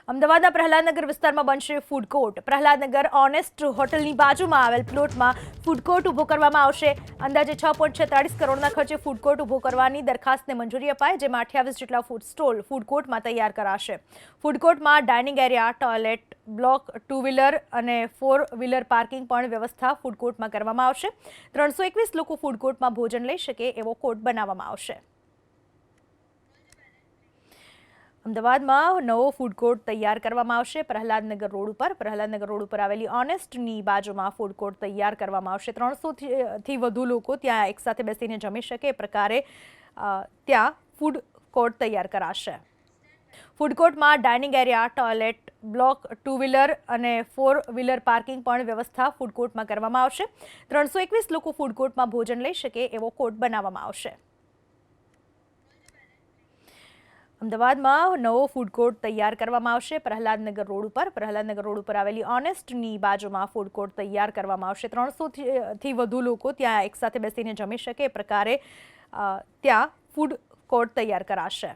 અમદાવાદના પ્રહલાદનગર વિસ્તારમાં બનશે ફૂડ કોર્ટ। પ્રહલાદનગર ઓનેસ્ટ હોટલની બાજુમાં આવેલ પ્લોટમાં ફૂડ કોર્ટ ઊભો કરવામાં આવશે। અંદાજે 6.46 કરોડના ખર્ચે ફૂડ કોર્ટ ઊભો કરવાની દરખાસ્તને મંજૂરી અપાઈ, જેમાં 28 જેટલા ફૂડ સ્ટોલ ફૂડ કોર્ટમાં તૈયાર કરાશે। ફૂડ કોર્ટમાં dining area, toilet block, 2 wheeler અને 4 વ્હીલર પાર્કિંગ પણ વ્યવસ્થા ફૂડ કોર્ટમાં કરવામાં આવશે। 321 લોકો ફૂડ કોર્ટમાં ભોજન લઈ શકે એવો કોર્ટ બનાવવામાં આવશે। અમદાવાદમાં નવો ફૂડ કોર્ટ તૈયાર કરવામાં આવશે। પ્રહલાદનગર રોડ ઉપર આવેલી ઓનેસ્ટની બાજુમાં ફૂડ કોર્ટ તૈયાર કરવામાં આવશે। 300 થી વધુ લોકો ત્યાં એકસાથે બેસીને જમી શકે એ પ્રકારે ત્યાં ફૂડ કોર્ટ તૈયાર કરાશે। ફૂડ કોર્ટમાં dining area, toilet block, 2 wheeler અને 4 વ્હીલર પાર્કિંગ પણ વ્યવસ્થા ફૂડ કોર્ટમાં કરવામાં આવશે। 321 લોકો ફૂડ કોર્ટમાં ભોજન લઈ શકે એવો કોર્ટ બનાવવામાં આવશે। અમદાવાદમાં નવો ફૂડ કોર્ટ તૈયાર કરવામાં આવશે। પ્રહલાદનગર રોડ ઉપર આવેલી ઓનેસ્ટની બાજુમાં ફૂડ કોર્ટ તૈયાર કરવામાં આવશે। 300 થી વધુ લોકો ત્યાં એકસાથે બેસીને જમી શકે એ પ્રકારે ત્યાં ફૂડ કોર્ટ તૈયાર કરાશે।